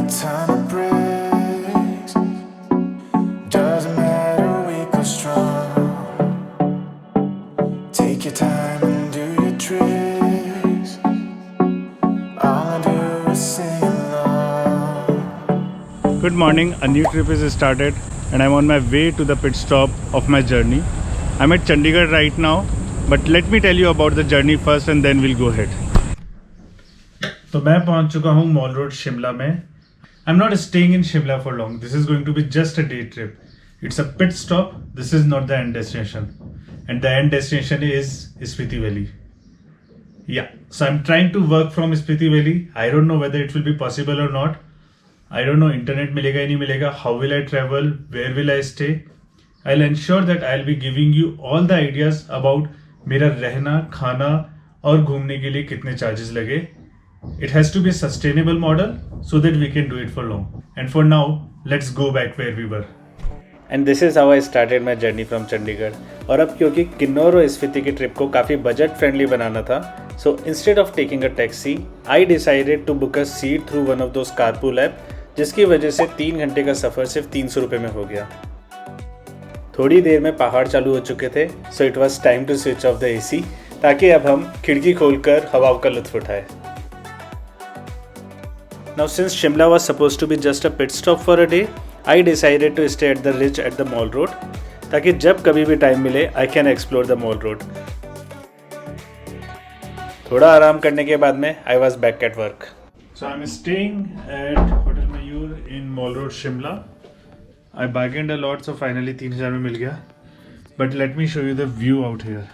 time it breaks. Doesn't matter, weak or strong. Take your time and do your tricks. All I do is sing along. Good morning, a new trip is started and I'm on my way to the pit stop of my journey. I'm at Chandigarh right now, but let me tell you about the journey first and then we'll go ahead. तो मैं पहुंच चुका हूं mall road Shimla में. I'm not staying in Shimla for long. This is going to be just a day trip. It's a pit stop. This is not the end destination. And the end destination is Spiti Valley. Yeah, so I'm trying to work from Spiti Valley. I don't know whether it will be possible or not. I don't know internet मिलेगा या नहीं मिलेगा. How will I travel? Where will I stay? I'll ensure that I'll be giving you all the ideas about मेरा रहना, खाना और घूमने के लिए कितने charges लगे. It has to be a sustainable model so that we can do it for long. And for now, let's go back where we were. And this is how I started my journey from Chandigarh. और अब क्योंकि किन्नौर और स्पीति की trip को काफ़ी budget friendly बनाना था, so instead of taking a taxi, I decided to book a seat through one of those carpool app, जिसकी वजह से 3 घंटे का सफ़र सिर्फ 300 रुपये में हो गया. थोड़ी देर में पहाड़ चालू हो चुके थे, so it was time to switch off the AC, ताकि अब हम खिड़की खोलकर हवाओं का लुत्फ उठाएं. Now since Shimla was supposed to be just a pit stop for a day, I decided to stay at the ridge at the Mall Road, ताकि जब कभी भी टाइम मिले I can explore the Mall Road. थोड़ा आराम करने के बाद में I was back at work. So I'm staying at Hotel Mayur in Mall Road Shimla. I bargained a lot, so finally 3000 में मिल गया. But let me show you the view out here.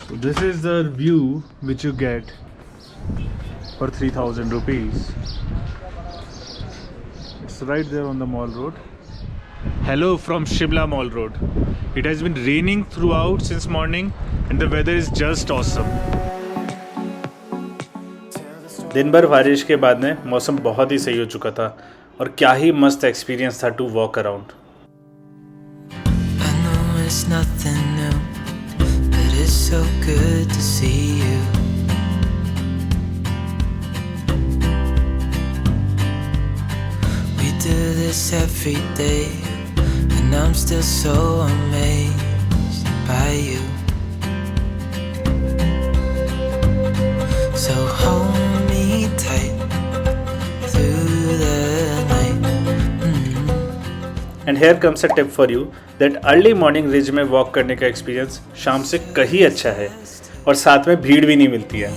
So this is the view which you get for 3000 rupees. It's right there on the Mall Road. Hello from Shimla Mall Road. It has been raining throughout since morning and the weather is just awesome. दिन भर बारिश के बाद में मौसम बहुत ही सही हो चुका था और क्या ही मस्त एक्सपीरियंस था to walk around. I know it's nothing new, but it's so good to see you. Do this every day, and I'm still so amazed by you. So hold me tight through the night. And here comes a tip for you that early morning ridge में walk करने का experience शाम से कहीं अच्छा है और साथ में भीड़ भी नहीं मिलती है.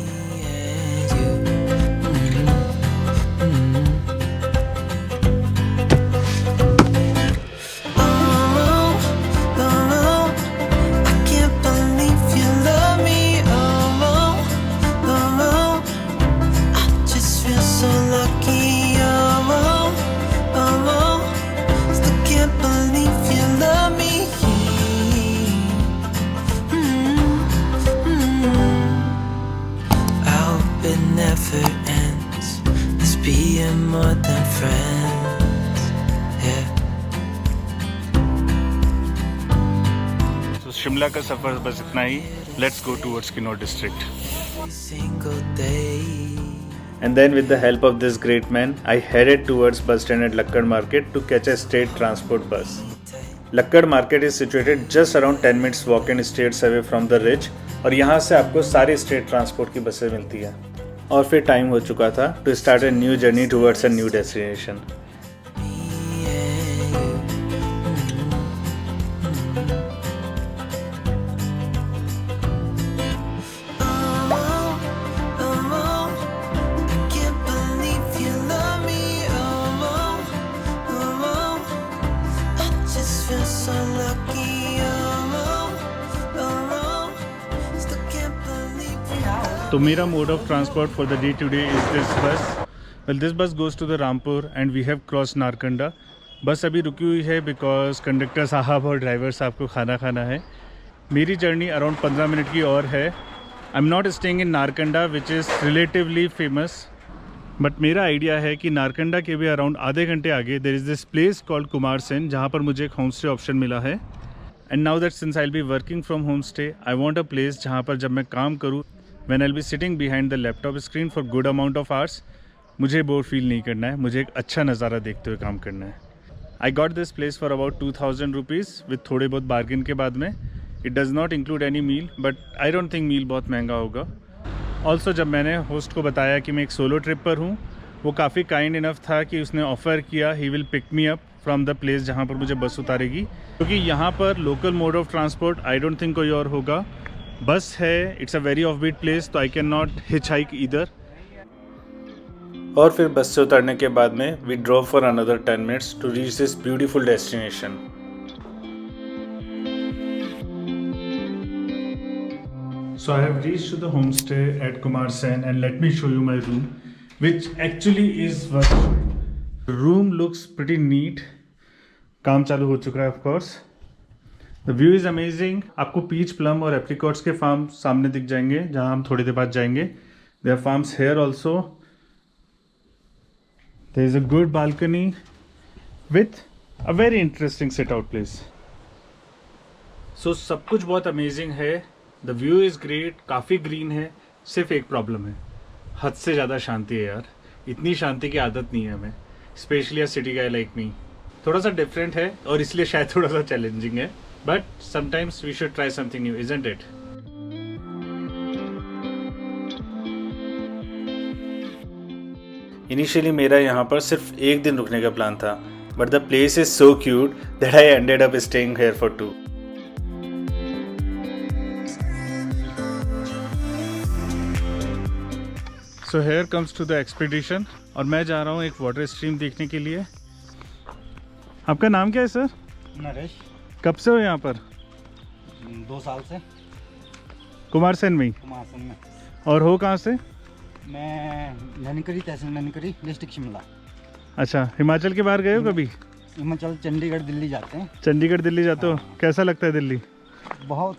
More than friends, yeah. So Shimla का सफर बस इतना ही. Let's go towards Kinnaur district. Single day. And then with the help of this great man, I headed towards bus stand at Lakkad Market to catch a state transport bus. Lakkad Market is situated just around 10 minutes walk and stairs away from the ridge. और यहाँ से आपको सारी state transport की बसें मिलती है. और फिर टाइम हो चुका था to start a new journey towards a new destination. तो मेरा mode of transport for the day today is this bus. Well this bus goes to the Rampur and we have cross Narkanda. Bus अभी रुकी हुई है because conductor साहब और driver साहब को खाना खाना है. मेरी जर्नी अराउंड 15 मिनट की और है. I am not staying in Narkanda which is relatively famous, but मेरा आइडिया है कि नारकंडा के भी अराउंड आधे घंटे आगे there is this place called Kumarsain, जहाँ पर मुझे एक होम स्टे ऑप्शन मिला है. And now that since I will be working from home stay, I want a place जहाँ पर जब मैं काम करूँ when I'll be sitting behind the laptop screen for good amount of hours, मुझे bore feel नहीं करना है, मुझे एक अच्छा नज़ारा देखते हुए काम करना है. I got this place for about 2000 rupees with थोड़े बहुत बार्गेन के बाद में. It does not include any meal, but I don't think meal बहुत महंगा होगा. Also जब मैंने होस्ट को बताया कि मैं एक सोलो ट्रिप पर हूँ, वो काफ़ी काइंड इनफ था कि उसने ऑफ़र किया ही will pick me up from the place जहाँ पर मुझे बस उतारेगी, क्योंकि यहाँ पर local mode of transport I don't think कोई और होगा. बस है, it's a very off beat place, तो I can not hitchhike either. और फिर बस से उतरने के बाद में we drove for another 10 minutes to reach this beautiful destination. So I have reached to the homestay at Kumarsain and let me show you my room, which actually is worth showing. The room looks pretty neat. काम चालू हो चुका है of course. The view is amazing. आपको peach, plum और apricots के farm सामने दिख जाएंगे जहाँ हम थोड़ी देर बाद जाएंगे. There are farms here also. There is a good balcony with a very interesting sit out place. So सब कुछ बहुत amazing है. द व्यू इज़ ग्रेट, काफ़ी ग्रीन है. सिर्फ एक प्रॉब्लम है, हद से ज़्यादा शांति है यार. इतनी शांति की आदत नहीं है हमें, स्पेशली अ सिटी गाय लाइक मी. थोड़ा सा डिफरेंट है और इसलिए शायद थोड़ा सा चैलेंजिंग है, but sometimes we should try something new, isn't it? Initially मेरा यहाँ पर सिर्फ एक दिन रुकने का प्लान था, but the place is so cute that I ended up staying here for 2. So here comes to the expedition और मैं जा रहा हूँ एक वाटर स्ट्रीम देखने के लिए. आपका नाम क्या है सर? नरेश. कब से हो यहाँ पर? 2 साल से. कुमारसैन में ही? कुमारसैन में. और हो कहाँ से? मैं नैनीकरी, तहसील नैनीकरी, डिस्ट्रिक्ट शिमला. अच्छा, हिमाचल के बाहर गए हो कभी? हिमाचल, चंडीगढ़, दिल्ली जाते हैं. चंडीगढ़ दिल्ली जाते हो? हाँ. कैसा लगता है दिल्ली? बहुत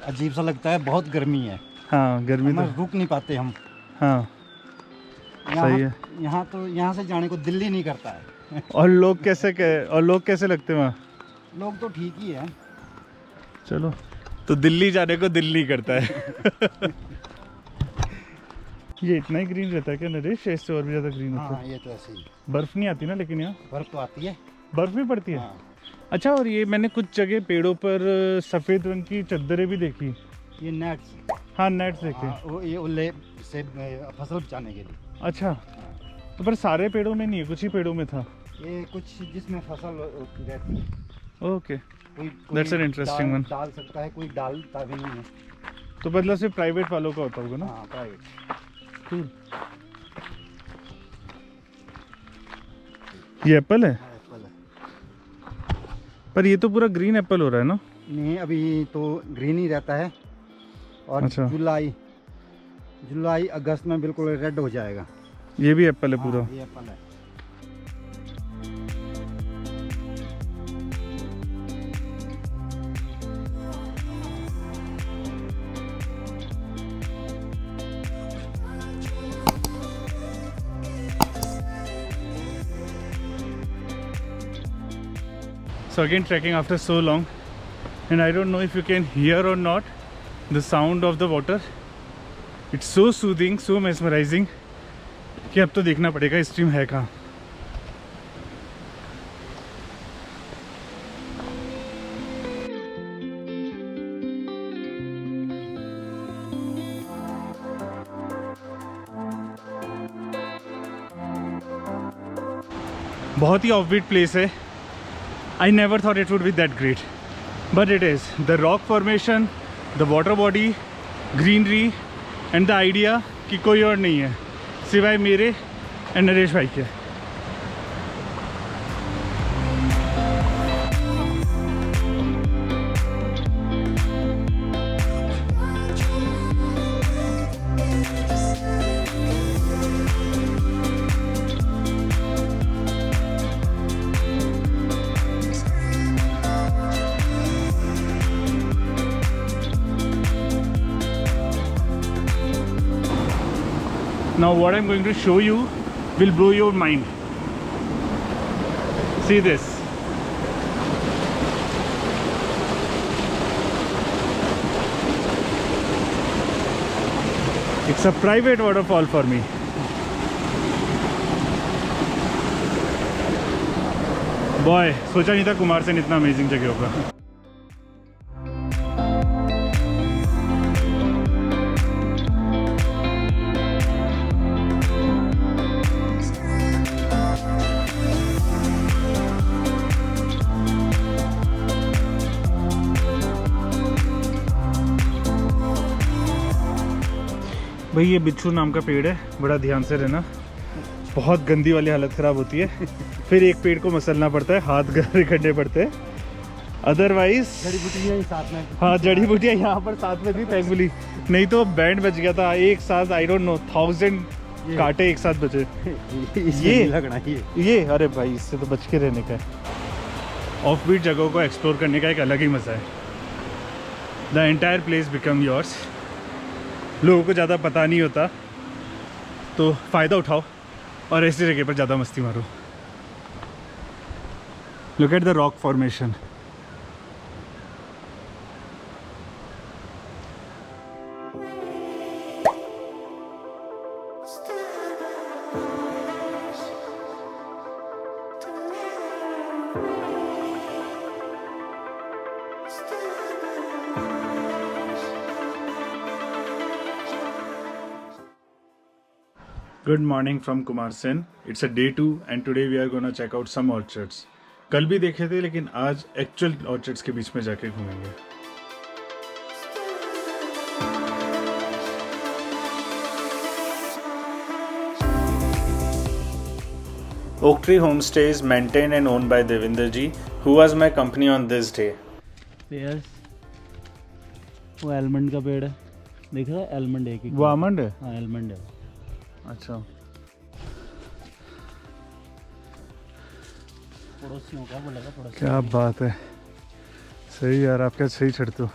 अजीब सा लगता है, बहुत गर्मी है. हाँ गर्मी तो रुक नहीं पाते हम. हाँ सही है. यहाँ तो यहाँ से जाने को दिल्ली नहीं करता है. और लोग कैसे लगते हैं वहाँ? लोग तो ठीक ही है. चलो, तो दिल्ली जाने को दिल नहीं करता है. ये इतना ही ग्रीन रहता है क्या नरेश? इससे और भी ज़्यादा ग्रीन होता है? हाँ, ये तो ऐसे ही. बर्फ़ नहीं आती ना लेकिन यहाँ? बर्फ़ तो आती है. बर्फ़ भी पड़ती है? हाँ. अच्छा, और ये मैंने कुछ जगह पेड़ों पर सफ़ेद रंग की चद्दरें भी देखी. ये नेट्स. हाँ नेट्स देखे. वो ये उल्ले से फसल बचाने के लिए. अच्छा, तो पर सारे पेड़ों में नहीं है, कुछ ही पेड़ों में था. ये कुछ जिसमें फसल रहती है. ओके, कोई दैट्स एन इंटरेस्टिंग वन. डाल सकता है, कोई डालता भी नहीं है. तो मतलब सिर्फ प्राइवेट वालों का होता होगा ना? हाँ, प्राइवेट. कूल. ये एप्पल है? हाँ, एप्पल है. पर ये तो पूरा ग्रीन एप्पल हो रहा है ना? नहीं, अभी तो ग्रीन ही रहता है. और अच्छा. जुलाई अगस्त में बिल्कुल रेड हो जाएगा. ये भी एप्पल है पूरा? हाँ, ये एप्पल है. So again trekking after so long, and I don't know if you can hear or not the sound of the water. It's so soothing, so mesmerizing कि अब तो देखना पड़ेगा स्ट्रीम है कहाँ. बहुत ही ऑफबीट प्लेस है. I never thought it would be that great, but it is. The rock formation, the water body, greenery and the idea कि कोई और नहीं है सिवाय मेरे एंड नरेश भाई के. Now what I'm going to show you will blow your mind. See this. It's a private waterfall for me. Boy, सोचा नहीं था कुमारसैन इतना अमेजिंग जगह होगा. भाई ये बिच्छू नाम का पेड़ है, बड़ा ध्यान से रहना, बहुत गंदी वाली हालत ख़राब होती है. फिर एक पेड़ को मसलना पड़ता है, हाथ गहरे करने पड़ते हैं, अदरवाइज जड़ी बूटियाँ साथ में. हाँ जड़ी बूटियाँ यहाँ पर साथ में थी थैंकफुली, नहीं तो बैंड बच गया था एक साथ. आई डोंट नो 1000 कांटे एक साथ बचे. ये लगना ये अरे भाई इससे तो बच के रहने का है. ऑफ बीट जगहों को एक्सप्लोर करने का एक अलग ही मज़ा है. The entire place become yours. लोगों को ज़्यादा पता नहीं होता तो फ़ायदा उठाओ और ऐसी जगह पर ज़्यादा मस्ती मारो. Look at the rock formation. Good morning from Kumarsain. It's a day 2 and today we are gonna check out some orchards. कल भी देखे थे लेकिन आज एक्चुअल ऑर्चर्ड्स के बीच में जाके घूमेंगे. Oak Tree Homestay is maintained and owned by Devinder ji, who was my company on this day. Pairs, वो एलमंड का पेड़ है, देख रहा है एलमंड एक ही. वो आमंड है? हाँ एलमंड है. अच्छा. पड़ोसियों का बोलेगा पड़ोसी. क्या बात है, सही यार, आप क्या सही चढ़ते हो.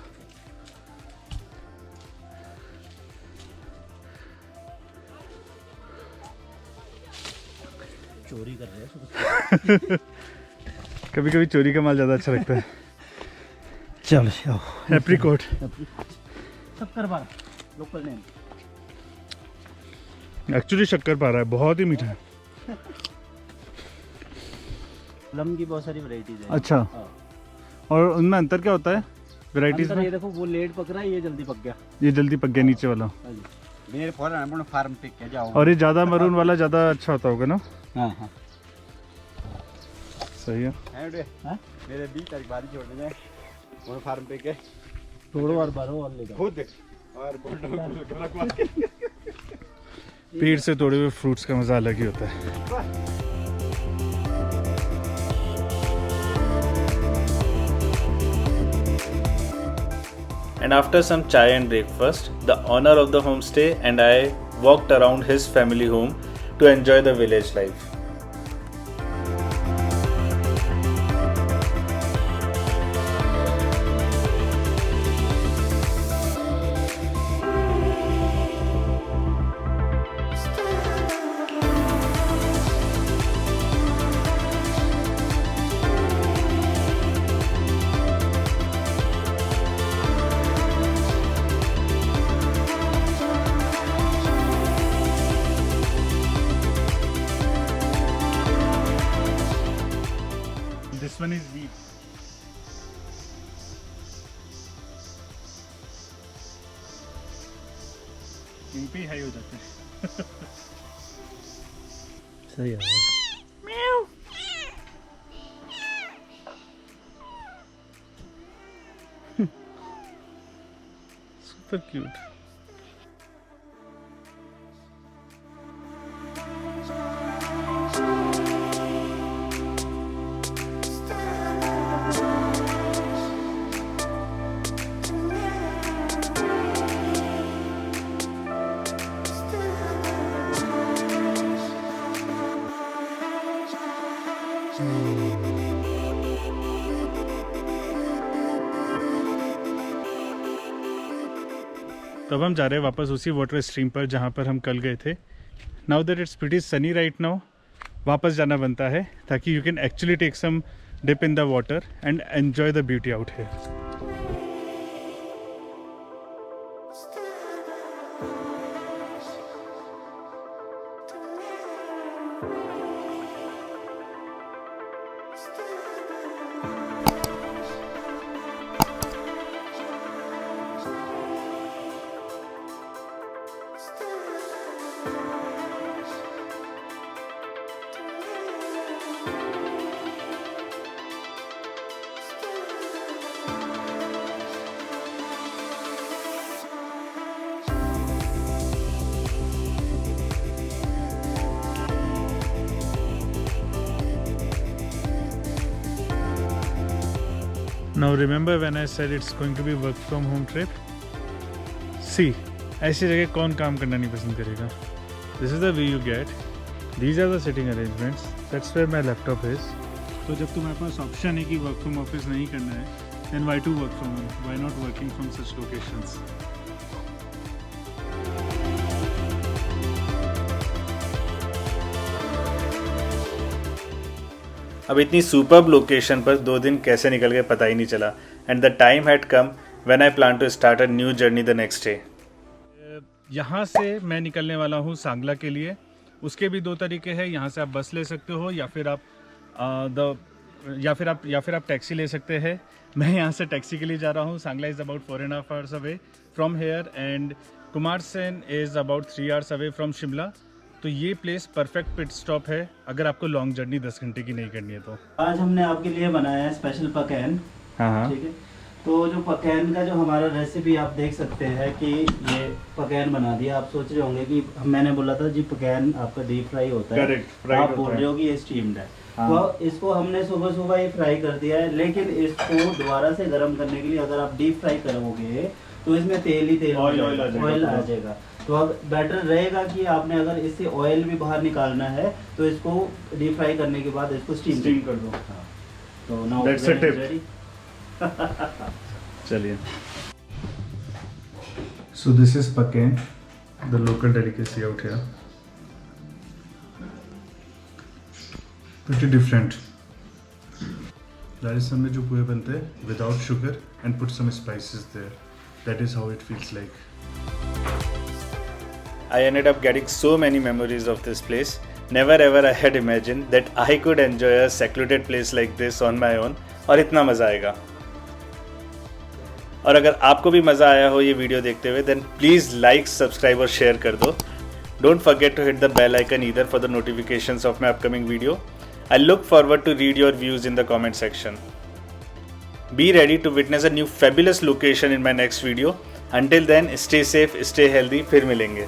चोरी कर रहे हैं. कभी कभी चोरी का माल ज़्यादा अच्छा लगता है. चल एप्रिकॉट. शक्कर पारा लोकल नेम. एक्चुअली शक्कर पारा है, बहुत ही मीठा है. प्लम की बहुत सारी वैरायटीज है. अच्छा. हाँ. और उनमें अंतर क्या होता है वैरायटीज में? ये देखो वो लेट पक रहा है, ये जल्दी पक गया. ये जल्दी पक गया नीचे वाला. मेरे फार्म पे क्या जाओ. और ये ज़्यादा मरून वाला ज़्यादा अच्छा होता होगा ना? हाँ हाँ सही है. मेरे 20 तारीख बाद ही छोड़ने जाए और फार्म पे के थोड़ा और बारो और ले जाओ खुद. और पेड़ से तोड़े हुए फ्रूट्स का मज़ा अलग ही होता है. And after some chai and breakfast, the owner of the homestay and I walked around his family home to enjoy the village life. This one is wheat. यहीं पे हाई हो जाते हैं. सही है. Super cute. तो अब हम जा रहे हैं वापस उसी वाटर स्ट्रीम पर जहाँ पर हम कल गए थे. Now that it's pretty sunny right now, वापस जाना बनता है ताकि you can actually take some dip in the water and enjoy the beauty out here. Now remember when I said it's going to be work from home trip? See, ऐसी जगह कौन काम करना नहीं पसंद करेगा? This is the view you get. These are the sitting arrangements. That's where my laptop is. तो जब तुम्हारे पास ऑप्शन है कि वर्क फ्रॉम ऑफिस नहीं करना है, then why to work from home? Why not working from such locations? अब इतनी सुपर्ब लोकेशन पर 2 दिन कैसे निकल गए पता ही नहीं चला, and the time had come when I plan to start a new journey the next day. यहाँ से मैं निकलने वाला हूँ सांगला के लिए। उसके भी 2 तरीके हैं, यहाँ से आप बस ले सकते हो या फिर आप टैक्सी ले सकते हैं। मैं यहाँ से टैक्सी के लिए जा रहा हूँ। Sangla is about 4.5 hours away from here and Kumarsain is about 3 hours away from Shimla. तो ये प्लेस परफेक्ट पिट स्टॉप है अगर आपको लॉन्ग जर्नी 10 घंटे की नहीं करनी है तो। आज हमने आपके लिए बनाया है स्पेशल पकैन। हाँ, ठीक है। तो जो पकैन का जो हमारा रेसिपी आप देख सकते हैं कि ये पकैन बना दिया। आप सोच रहे होंगे कि मैंने बोला था जी पकैन आपका डीप फ्राई होता है। करेक्ट, आप बोल रहे हो कि ये स्टीम्ड है। हाँ। तो इसको हमने सुबह सुबह ही फ्राई कर दिया है, लेकिन इसको दोबारा से गर्म करने के लिए अगर आप डीप फ्राई करोगे तो इसमें तेल ऑयल आ जाएगा। तो अब बेटर रहेगा कि आपने अगर इससे ऑयल भी बाहर निकालना है तो इसको डीप फ्राई करने के बाद इसको स्टीम कर दो। हाँ। तो नाउ दैट्स अ टिप। चलिए। So this is Pakken, the local delicacy out here. Pretty different. Rajasthan में जो पोहे बनते हैं without sugar and put some spices there. That is how it feels like. I ended up getting so many memories of this place. Never ever I had imagined that I could enjoy a secluded place like this on my own और इतना मज़ा आएगा। और अगर आपको भी मज़ा आया हो ये वीडियो देखते हुए then please like, subscribe और share कर दो। Don't forget to hit the bell icon either for the notifications of my upcoming video. I look forward to read your views in the comment section. Be ready to witness a new fabulous location in my next video. Until then, stay safe, stay healthy. फिर मिलेंगे।